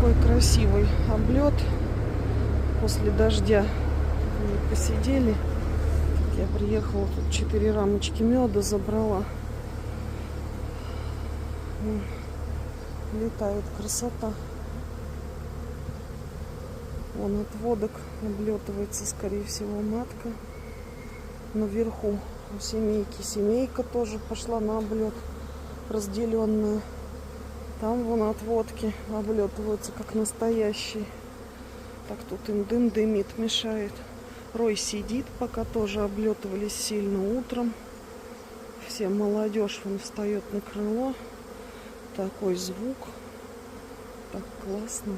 такой красивый облет после дождя. Мы посидели. Я приехала, тут 4 рамочки меда забрала. Летает, красота. Вон от водок облетывается, скорее всего, матка. Наверху у семейки семейка тоже пошла на облет, разделенная. Там вон от водки облетываются, как настоящие. Так, тут им дым дымит, мешает. Рой сидит, пока тоже облетывались сильно утром. Все молодежь вон встает на крыло. Такой звук. Так классно.